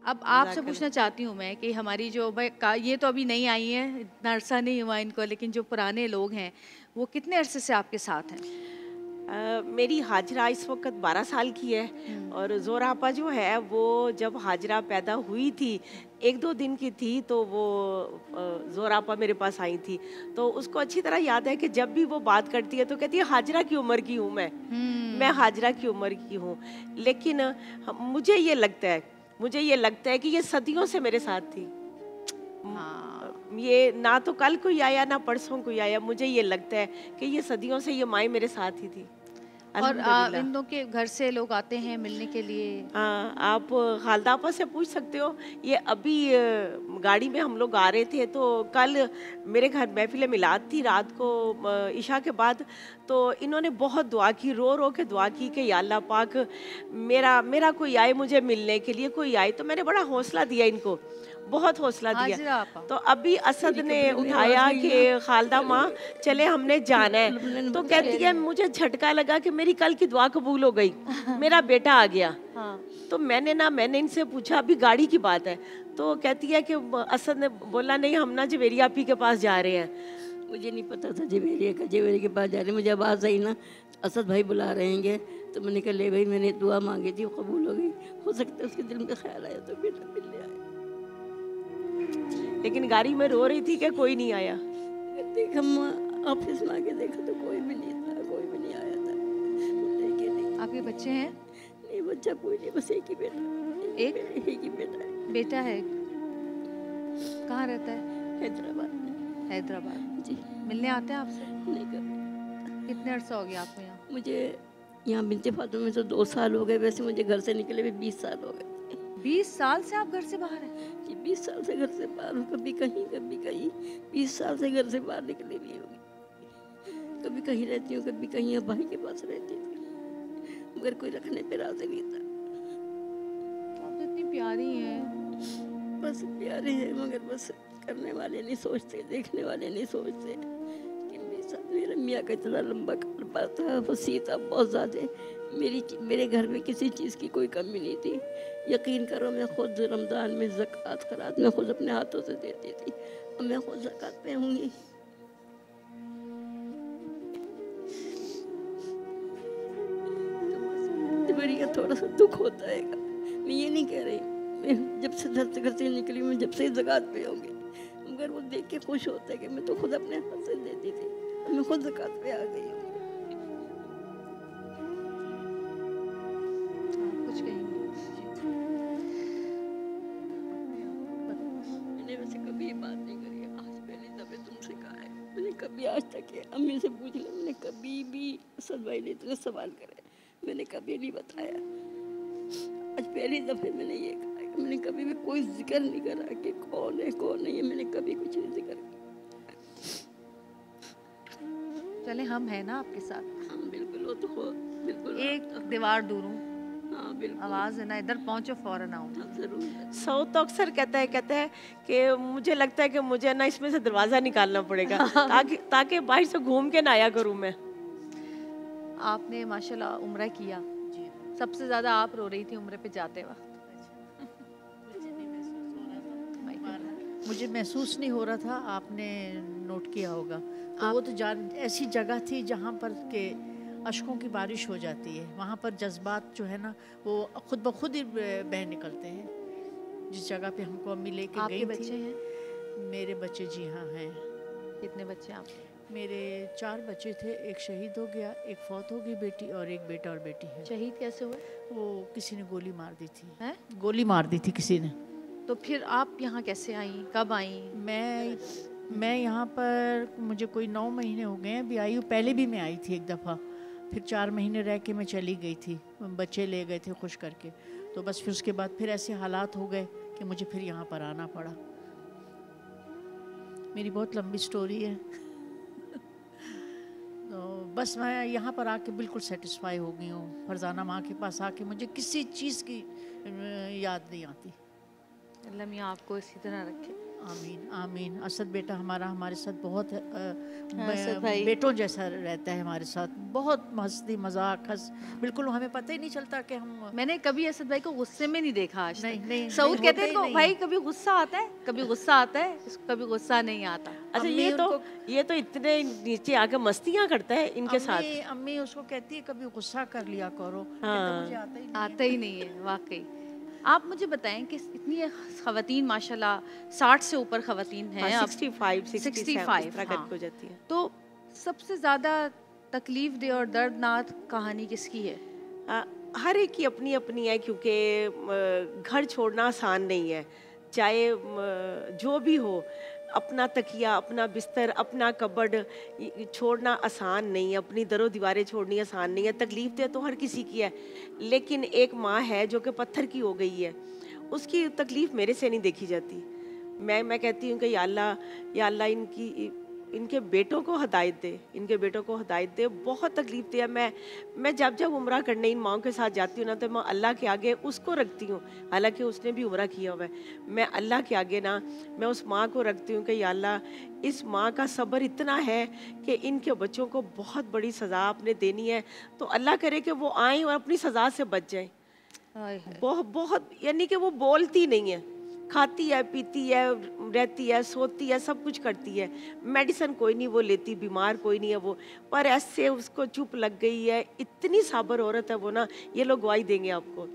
अब आपसे पूछना चाहती हूँ मैं कि हमारी जो ये तो अभी नहीं आई है, इतना अरसा नहीं हुआ इनको, लेकिन जो पुराने लोग हैं वो कितने अरसे से आपके साथ हैं? मेरी हाजरा इस वक्त 12 साल की है। और जोरा आपा जो है वो जब हाजरा पैदा हुई थी, एक दो दिन की थी, तो वो जोरा आपा मेरे पास आई थी। तो उसको अच्छी तरह याद है कि जब भी वो बात करती है तो कहती है हाजरा की उम्र की हूँ मैं हाजरा की उम्र की हूँ। लेकिन मुझे ये लगता है कि ये सदियों से मेरे साथ थी। ये ना तो कल कोई आया ना परसों कोई आया, मुझे ये लगता है कि ये सदियों से ये माई मेरे साथ ही थी। और अल्हम्दुलिल्लाह। इन लोगों के घर से लोग आते हैं मिलने के लिए? हाँ, आप खालदा आपा से पूछ सकते हो। ये अभी गाड़ी में हम लोग आ रहे थे तो कल मेरे घर महफिल मिलाद थी रात को, इशा के बाद। तो इन्होंने बहुत दुआ की, रो रो के दुआ की कि या अल्लाह पाक मेरा मेरा कोई आए मुझे मिलने के लिए, कोई आए। तो मैंने बड़ा हौसला दिया इनको, बहुत हौसला दिया। हाजिरा आपा। तो अभी असद ने उठाया कि खालदा माँ चले हमने जाना है। तो कहती है मुझे झटका लगा कि मेरी कल की दुआ कबूल हो गई, मेरा बेटा आ गया। हाँ। तो मैंने इनसे पूछा अभी गाड़ी की बात है। तो कहती है कि असद ने बोला नहीं, हम ना जवेरिया आपी के पास जा रहे हैं। मुझे नहीं पता था जवेरिया के पास जा रहे, मुझे आवाज़ आई ना असद भाई बुला रहे हैं। तो मैंने कहा ले भाई, मैंने दुआ मांगी थी, वो कबूल हो गई। हो सकता है उसके दिल में ख्याल आया तो बेटा मिलने आया। लेकिन गाड़ी में रो रही थी कि कोई नहीं आया। देखा ऑफिस में आके देखा तो कोई भी नहीं था, कोई भी नहीं आया था। लेकिन आपके बच्चे हैं? नहीं, बच्चा कोई नहीं, बस एक ही बेटा एक ही बेटा है। बेटा है? कहाँ रहता है? हैदराबाद में। हैदराबाद। जी। मिलने आते हैं आपसे? नहीं कर। कितने अरसा हो गया आपको यहाँ? मुझे यहाँ बिनते फातिमा में तो 2 साल हो गए। वैसे मुझे घर से निकले भी 20 साल हो गए। 20 साल से आप घर से बाहर हैं? जी, 20 साल से घर से बाहर हूँ, कभी कहीं कभी कहीं। 20 साल से घर से बाहर निकली भी होगी। कभी कहीं रहती हूँ, कभी कहीं भाई के पास रहती थी, मगर कोई रखने पे राजी नहीं था। आप तो इतनी प्यारी हैं। बस प्यारे हैं, मगर बस करने वाले नहीं सोचते, देखने वाले नहीं सोचते कि मेरे मियाँ का इतना लंबा कारोबार था, वसी था बहुत ज़्यादा। मेरे घर में किसी चीज़ की कोई कमी नहीं थी। यकीन करो, मैं खुद रमज़ान में ज़कात खरात मैं खुद अपने हाथों से देती थी, और मैं खुद ज़कात पे हूँगी। तो मेरी का थोड़ा सा दुख होता है। मैं ये नहीं कह रही, मैं जब से घर से निकली, मैं जब से ज़कात पे होंगी, मगर वो देख के खुश होता है कि मैं तो खुद अपने हाथ से देती थी, मैं खुद ज़कात पे आ गई हूँ। कुछ कहेंगे? मैंने वैसे कभी बात नहीं करी, आज पहली दफे तुमसे कहा है। मैंने कभी आज तक अम्मी से पूछ लिया, मैंने कभी भी असद भाई ने इतने सवाल करे, मैंने कभी नहीं बताया। आज पहली दफे मैंने ये कहा है, मैंने कभी भी कोई जिक्र नहीं करा कि कौन है कौन नहीं है, मैंने कभी कुछ नहीं जिक्र किया। चले हम हैं ना आपके साथ। हाँ बिल्कुल, वो तो बिल्कुल। एक दीवार दूर हूँ, हाँ बिल्कुल, आवाज़ है ना, इधर पहुँचो फौरन आओ। हाँ जरूर। सऊद तो अक्सर कहता है कि मुझे लगता है कि मुझे ना इसमें से दरवाज़ा निकालना पड़ेगा ताकि बाहर से घूम के ना आया करूँ मैं। आपने माशाल्लाह उम्रा किया, सबसे ज़्यादा आप रो रही थी उम्रे पे जाते वक्त। मुझे महसूस नहीं हो रहा था, आपने नोट किया होगा। तो वो तो ऐसी जगह थी जहाँ पर के अश्कों की बारिश हो जाती है। वहाँ पर जज्बात जो है ना वो खुद ब खुद ही बह निकलते हैं। जिस जगह पे हमको अम्मी लेके आपके गई बच्चे थी। हैं? मेरे बच्चे जी हाँ हैं। कितने बच्चे आपके? मेरे 4 बच्चे थे, एक शहीद हो गया, एक फौत हो गई बेटी, और एक बेटा और बेटी है। शहीद कैसे हुए? वो किसी ने गोली मार दी थी। हैं? गोली मार दी थी किसी ने। तो फिर आप यहाँ कैसे आई, कब आई? मैं यहाँ पर मुझे कोई 9 महीने हो गए हैं अभी आई हूँ। पहले भी मैं आई थी एक दफ़ा, फिर 4 महीने रह के मैं चली गई थी, बच्चे ले गए थे खुश करके। तो बस फिर उसके बाद फिर ऐसे हालात हो गए कि मुझे फिर यहाँ पर आना पड़ा। मेरी बहुत लंबी स्टोरी है। तो बस मैं यहाँ पर आके बिल्कुल सेटिस्फाई हो गई हूँ। फरजाना माँ के पास आके मुझे किसी चीज़ की याद नहीं आती। अल्लाह मियाँ आपको इसी तरह रखे। आमीन आमीन। असद बेटा हमारा हमारे साथ बहुत असद भाई। बेटों जैसा रहता है हमारे साथ, बहुत मस्ती मजाक हंस, बिल्कुल हमें पता ही नहीं चलता कि हम मैंने कभी असद भाई को गुस्से में नहीं देखा आज नहीं, तक। नहीं, सऊद नहीं, कहते हैं होते ही इनको, नहीं भाई है। कभी गुस्सा आता है, कभी गुस्सा आता है, इसको कभी गुस्सा नहीं आता। अच्छा, अम्मी ये तो इतने नीचे आके मस्तियां करता है इनके साथ। अम्मी उसको कहती है कभी गुस्सा कर लिया करो, कहता हाँ। मुझे आता ही नहीं आता ही नहीं है वाकई। आप मुझे बताएं कि इतनी खवातीन माशाल्लाह 60 से ऊपर खवातीन हैं, हाँ, अब 65 67 इस तरह हाँ। करके हो जाती है। तो सबसे ज़्यादा तकलीफ दे और दर्दनाक कहानी किसकी है? हर एक की अपनी अपनी है, क्योंकि घर छोड़ना आसान नहीं है। चाहे जो भी हो, अपना तकिया, अपना बिस्तर, अपना कबर्ड छोड़ना आसान नहीं है, अपनी दरों दीवारें छोड़नी आसान नहीं है। तकलीफ दे तो हर किसी की है, लेकिन एक माँ है जो कि पत्थर की हो गई है, उसकी तकलीफ मेरे से नहीं देखी जाती। मैं कहती हूँ कि या अल्लाह इनके बेटों को हिदायत दे, इनके बेटों को हिदायत दे। बहुत तकलीफ दी है। मैं जब उम्रा करने इन माओं के साथ जाती हूँ ना, तो मैं अल्लाह के आगे उसको रखती हूँ, हालांकि उसने भी उम्रा किया हुआ है। मैं अल्लाह के आगे ना, मैं उस माँ को रखती हूँ कि या अल्लाह इस माँ का सब्र इतना है कि इनके बच्चों को बहुत बड़ी सज़ा आपने देनी है, तो अल्लाह करे कि वो आएँ और अपनी सज़ा से बच जाएँ। बहुत यानी कि वो बोलती नहीं है, खाती है, पीती है, रहती है, सोती है, सब कुछ करती है। मेडिसिन कोई नहीं वो लेती, बीमार कोई नहीं है वो, पर ऐसे उसको चुप लग गई है। इतनी साबर औरत है वो ना, ये लोग गवाही देंगे आपको।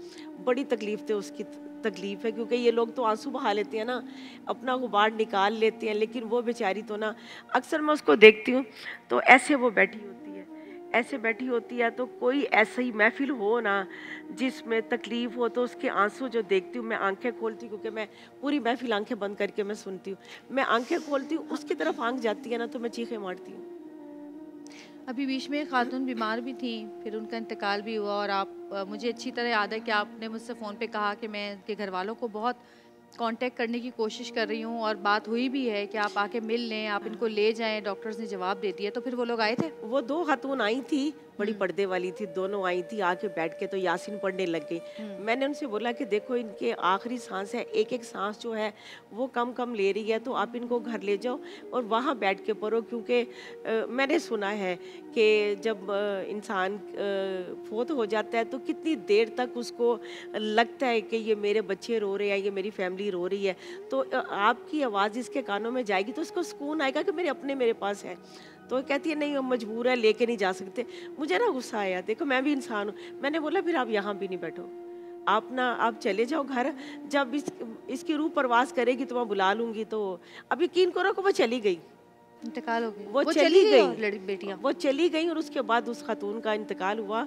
बड़ी तकलीफ थे उसकी तकलीफ है, क्योंकि ये लोग तो आंसू बहा लेते हैं ना, अपना गुबार निकाल लेते हैं, लेकिन वो बेचारी तो ना, अक्सर मैं उसको देखती हूँ तो ऐसे वो बैठी होती है, ऐसे बैठी होती है। तो कोई ऐसी महफिल हो ना जिसमें तकलीफ हो, तो उसके आंसू जो देखती हूँ, मैं आंखें खोलती हूँ, क्योंकि मैं पूरी महफिल आंखें बंद करके मैं सुनती हूँ। मैं आंखें खोलती हूँ, उसकी तरफ आंख जाती है ना, तो मैं चीखें मारती हूँ। अभी बीच में एक खातून बीमार भी थी, फिर उनका इंतकाल भी हुआ, और आप मुझे अच्छी तरह याद है कि आपने मुझसे फ़ोन पे कहा कि मैं उनके घर वालों को बहुत कांटेक्ट करने की कोशिश कर रही हूँ, और बात हुई भी है कि आप आके मिल लें, आप इनको ले जाएं, डॉक्टर्स ने जवाब दे दिया। तो फिर वो लोग आए थे? वो 2 खातून आई थी, बड़ी पर्दे वाली थी, दोनों आई थी, आके बैठ के तो यासीन पढ़ने लग गई। मैंने उनसे बोला कि देखो इनके आखिरी सांस है, एक एक सांस जो है वो कम कम ले रही है, तो आप इनको घर ले जाओ और वहाँ बैठ के पढ़ो। क्योंकि मैंने सुना है कि जब इंसान फोत हो जाता है तो कितनी देर तक उसको लगता है कि ये मेरे बच्चे रो रहे हैं, ये मेरी फैमिली रो रही है, तो आपकी आवाज़ इसके कानों में जाएगी तो उसको सुकून आएगा कि मेरे पास है। तो कहती है नहीं, हम मजबूर है, लेके नहीं जा सकते। मुझे ना गुस्सा आया, देखो मैं भी इंसान हूँ। मैंने बोला फिर आप यहाँ भी नहीं बैठो, आप चले जाओ घर, जब इसकी रूह परवास करेगी तो मैं बुला लूँगी। तो अब यकीन करो कि वो चली गई, इंतकाल हो गया, वो चली गई, लड़की बेटियां वो चली गई, और उसके बाद उस खातून का इंतकाल हुआ।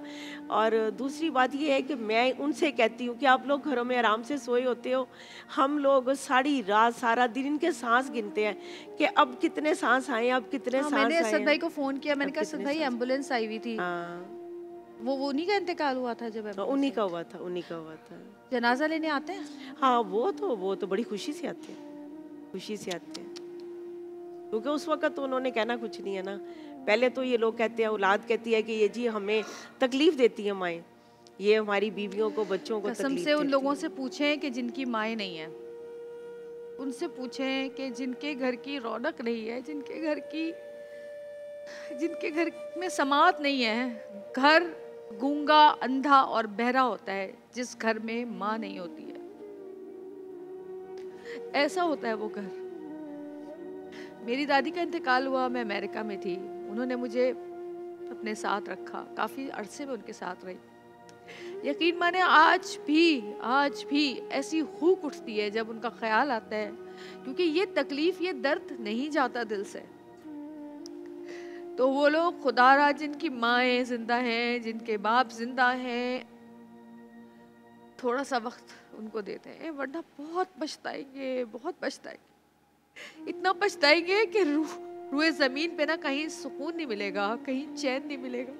और दूसरी बात ये है कि मैं उनसे कहती हूँ कि आप लोग घरों में आराम से सोए होते हो, हम लोग सारी रात सारा दिन इनके सांस गिनते हैं कि अब कितने सांस आए, अब कितने सांस आए। मैंने असद भाई को फ़ोन किया, मैंने अब कहा असद कितने भाई सांस- एम्बुलेंस आई हुई थी, वो उन्हीं का इंतकाल हुआ था जब उन्हीं का हुआ था, उन्हीं का हुआ था। जनाजा लेने आते हैं? हाँ, वो तो बड़ी खुशी से आते हैं, खुशी से आते हैं, क्योंकि उस वक्त तो उन्होंने कहना कुछ नहीं है ना। पहले तो ये लोग कहते हैं, औलाद कहती है कि ये जी हमें तकलीफ देती है माएँ, ये हमारी बीवियों को, बच्चों को कसम तकलीफ से उन देती लोगों है। से पूछें कि जिनकी माएँ नहीं है, उनसे पूछें कि जिनके घर की रौनक नहीं है, जिनके घर में समात नहीं है। घर गूंगा, अंधा और बहरा होता है जिस घर में माँ नहीं होती है, ऐसा होता है वो घर। मेरी दादी का इंतकाल हुआ, मैं अमेरिका में थी, उन्होंने मुझे अपने साथ रखा, काफ़ी अरसे में उनके साथ रही। यकीन माने आज भी ऐसी हुक उठती है जब उनका ख्याल आता है, क्योंकि ये तकलीफ, ये दर्द नहीं जाता दिल से। तो वो लोग खुदारा जिनकी माएँ जिंदा हैं, जिनके बाप जिंदा हैं, थोड़ा सा वक्त उनको देते हैं, वरना बहुत पछताएंगे, इतना पछताएंगे कि रूए ज़मीन पे ना कहीं सुकून नहीं मिलेगा, कहीं चैन नहीं मिलेगा।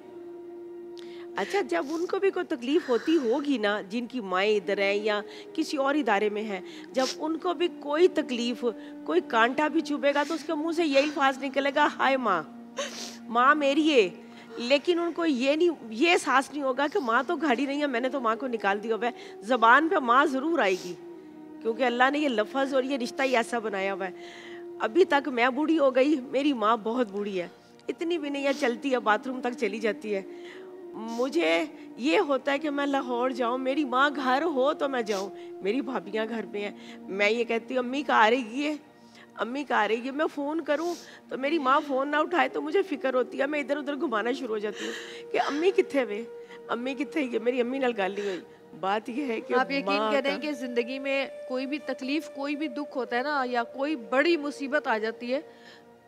अच्छा, जब उनको भी कोई तकलीफ होती होगी ना, जिनकी माएँ इधर हैं या किसी और इदारे में हैं, जब उनको भी कोई तकलीफ, कोई कांटा भी चुभेगा तो उसके मुंह से यही अल्फाज निकलेगा, हाय माँ मेरी है। लेकिन उनको ये एहसास नहीं होगा कि माँ तो घड़ी नहीं है, मैंने तो माँ को निकाल दिया हुआ है। ज़बान पे माँ ज़रूर आएगी, क्योंकि अल्लाह ने ये लफ्ज़ और ये रिश्ता ही ऐसा बनाया हुआ है। अभी तक मैं बूढ़ी हो गई, मेरी माँ बहुत बूढ़ी है, इतनी भी नहीं है, चलती है, बाथरूम तक चली जाती है। मुझे ये होता है कि मैं लाहौर जाऊं, मेरी माँ घर हो तो मैं जाऊं। मेरी भाभियाँ घर में हैं, मैं ये कहती हूँ अम्मी कहाँ आ रही है, अम्मी कहाँ आ रही है। मैं फ़ोन करूं तो मेरी माँ फ़ोन ना उठाए तो मुझे फ़िक्र होती है, मैं इधर उधर घुमाना शुरू हो जाती हूँ कि अम्मी कित्थे वे, अम्मी कित्थे है। मेरी अम्मी नाल गल नहीं हुई। बात ये है कि आप यकीन माँ करें का कि ज़िंदगी में कोई भी तकलीफ, कोई भी दुख होता है ना, या कोई बड़ी मुसीबत आ जाती है,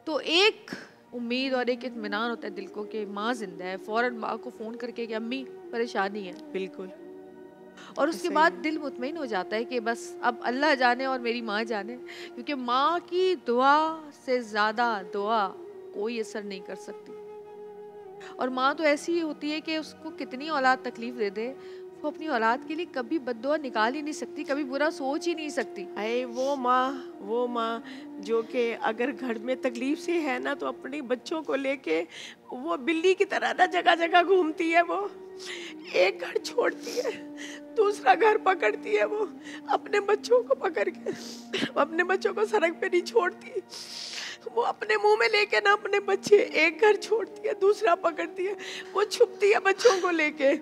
तो एक उम्मीद और एक इत्मीनान होता है दिल को कि माँ जिंदा है। फौरन माँ को फ़ोन करके कि अम्मी परेशानी है, बिल्कुल, और उसके ऐसा ही बाद है। दिल मुतमईन हो जाता है कि बस अब अल्लाह जाने और मेरी माँ जाने, क्योंकि माँ की दुआ से ज़्यादा दुआ कोई असर नहीं कर सकती। और माँ तो ऐसी ही होती है कि उसको कितनी औलाद तकलीफ दे दे, वो अपनी औलाद के लिए कभी बद्दुआ निकाल ही नहीं सकती, कभी बुरा सोच ही नहीं सकती। हाय वो माँ जो कि अगर घर में तकलीफ से है ना, तो अपने बच्चों को लेके वो बिल्ली की तरह ना जगह जगह घूमती है। वो एक घर छोड़ती है, दूसरा घर पकड़ती है। वो अपने बच्चों को पकड़ के, अपने बच्चों को सड़क पे नहीं छोड़ती। वो अपने मुंह में लेके ना अपने बच्चे, एक घर छोड़ती है, दूसरा पकड़ती है। वो छुपती है बच्चों को लेके।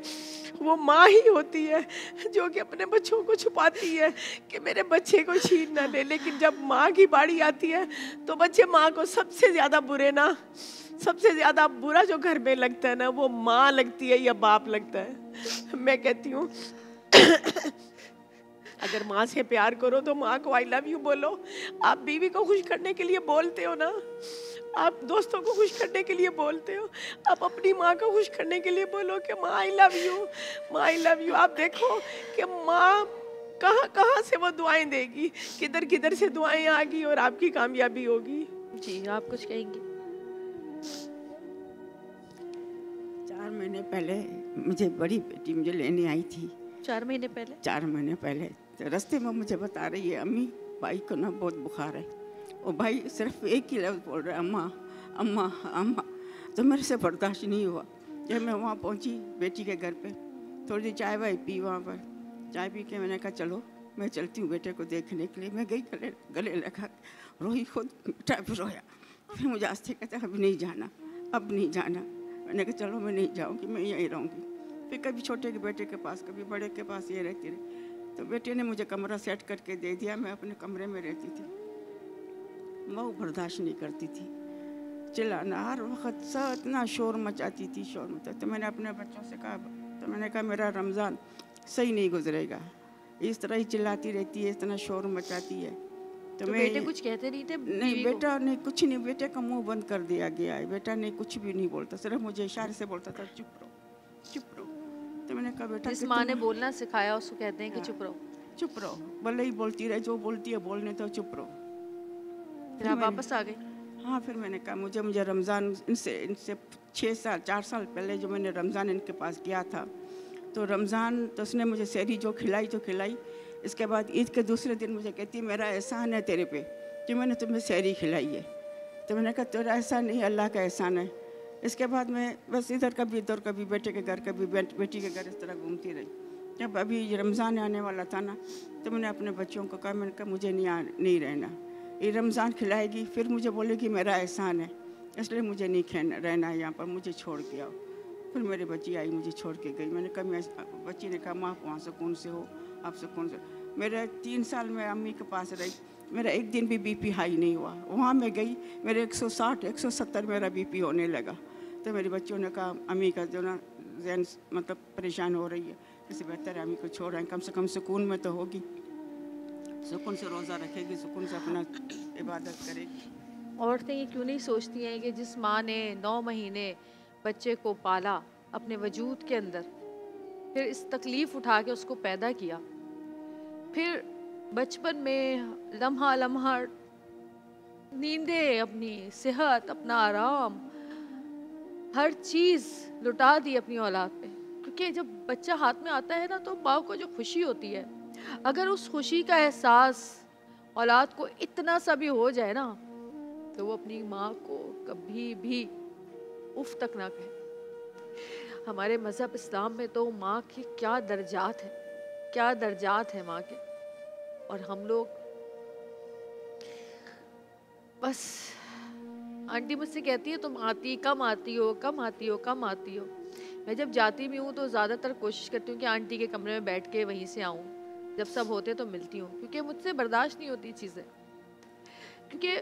वो माँ ही होती है जो कि अपने बच्चों को छुपाती है कि मेरे बच्चे को छीन ना ले। लेकिन जब माँ की बारी आती है तो बच्चे माँ को सबसे ज्यादा बुरे ना, सबसे ज्यादा बुरा जो घर में लगता है ना, वो माँ लगती है या बाप लगता है। मैं कहती हूँ अगर माँ से प्यार करो तो माँ को आई लव यू बोलो। आप बीवी को खुश करने के लिए बोलते हो ना, आप दोस्तों को खुश करने के लिए बोलते हो, आप अपनी माँ को खुश करने के लिए बोलो कि माँ आई लव यू, माँ आई लव यू। आप देखो कि माँ कहाँ कहाँ से वो दुआएं देगी, किधर किधर से दुआएं आ गई और आपकी कामयाबी होगी। जी, आप कुछ कहेंगे? 4 महीने पहले मुझे बड़ी बेटी मुझे लेने आई थी। 4 महीने पहले? 4 महीने पहले तो रास्ते में मुझे बता रही है, अम्मी भाई को ना बहुत बुखार है। और भाई सिर्फ एक ही लफ्ज़ बोल रहा है, अम्मा अम्मा अम्मा। तो मेरे से बर्दाश्त नहीं हुआ। जब मैं वहाँ पहुँची बेटी के घर पे, थोड़ी देर चाय वाय पी, वहाँ पर चाय पी के मैंने कहा चलो मैं चलती हूँ बेटे को देखने के लिए। मैं गई, गले लगा, रोई, खुद बेटा भी रोया। फिर मुझे आस्ते कहते अब नहीं जाना, अब नहीं जाना। मैंने कहा चलो मैं नहीं जाऊँगी, मैं यहीं रहूँगी। फिर कभी छोटे के बेटे के पास, कभी बड़े के पास ये रहती रही। तो बेटे ने मुझे कमरा सेट करके दे दिया, मैं अपने कमरे में रहती थी। वो बर्दाश्त नहीं करती थी, चिल्लाना हर वक्त, सब इतना शोर मचाती थी, शोर मचाती। तो मैंने अपने बच्चों से कहा, तो मैंने कहा मेरा रमज़ान सही नहीं गुजरेगा, इस तरह ही चिल्लाती रहती है, इतना शोर मचाती है। तो बेटे कुछ कहते नहीं थे? नहीं, बेटा ने कुछ नहीं, बेटे का मुंह बंद कर दिया गया है। बेटा ने कुछ भी नहीं बोलता, सिर्फ मुझे इशारे से बोलता था चुप रहो, चुप रहो। तो मैंने कहा बेटा, जिस माँ ने बोलना सिखाया उसको कहते हैं कि चुप रहो, चुप रहो, भले ही बोलती रहे, जो बोलती है बोलने तो, चुप रहो। फिर आप वापस आ गए? हाँ, फिर मैंने कहा मुझे रमज़ान इनसे 4 साल पहले जो मैंने रमज़ान इनके पास किया था, तो रमज़ान तो उसने मुझे सहरी जो खिलाई। इसके बाद ईद के दूसरे दिन मुझे कहती है मेरा एहसान है तेरे पे कि मैंने तुम्हें सहरी खिलाई है। तो मैंने कहा तेरा एहसान नहीं, अल्लाह का एहसान है। इसके बाद मैं बस इधर कभी बेटे के घर, कभी बेटी के घर, इस तरह घूमती रही। जब अभी रमज़ान आने वाला था ना, तो मैंने अपने बच्चों को कहा, मैंने कहा मुझे नहीं रहना, ये रमज़ान खिलाएगी फिर मुझे बोलेगी मेरा एहसान है, इसलिए मुझे नहीं रहना है यहाँ पर, मुझे छोड़ के आओ। फिर मेरी बच्ची आई, मुझे छोड़ के गई। मैंने कहा बच्ची ने कहा माँ आप वहाँ सुकून से हो, आप सुकून से। मेरे 3 साल में अम्मी के पास रही, मेरा एक दिन भी बीपी हाई नहीं हुआ। वहाँ मैं गई, मेरे 160 170 मेरा बीपी होने लगा। तो मेरे बच्चों ने कहा अम्मी का जो ना ज़हन मतलब परेशान हो रही है, इससे बेहतर है अम्मी को छोड़ आए, कम से कम सुकून में तो होगी, सुकून से रोज़ा रखेगी, सुकून से अपना इबादत करेगी। औरतें ये क्यों नहीं सोचती हैं कि जिस माँ ने 9 महीने बच्चे को पाला अपने वजूद के अंदर, फिर इस तकलीफ़ उठा के उसको पैदा किया, फिर बचपन में लम्हा लम्हा नींदें, अपनी सेहत, अपना आराम, हर चीज़ लुटा दी अपनी औलाद पे। क्योंकि जब बच्चा हाथ में आता है ना, तो माँ को जो खुशी होती है, अगर उस खुशी का एहसास औलाद को इतना सा भी हो जाए ना, तो वो अपनी माँ को कभी भी उफ तक ना कहे। हमारे मज़हब इस्लाम में तो माँ के क्या दर्जात है, क्या दर्जात है माँ के। और हम लोग बस, आंटी मुझसे कहती है तुम कम आती हो, कम आती हो, कम आती हो। मैं जब जाती भी हूँ तो ज़्यादातर कोशिश करती हूँ कि आंटी के कमरे में बैठ के वहीं से आऊँ, जब सब होते तो मिलती हूँ, क्योंकि मुझसे बर्दाश्त नहीं होती चीज़ें। क्योंकि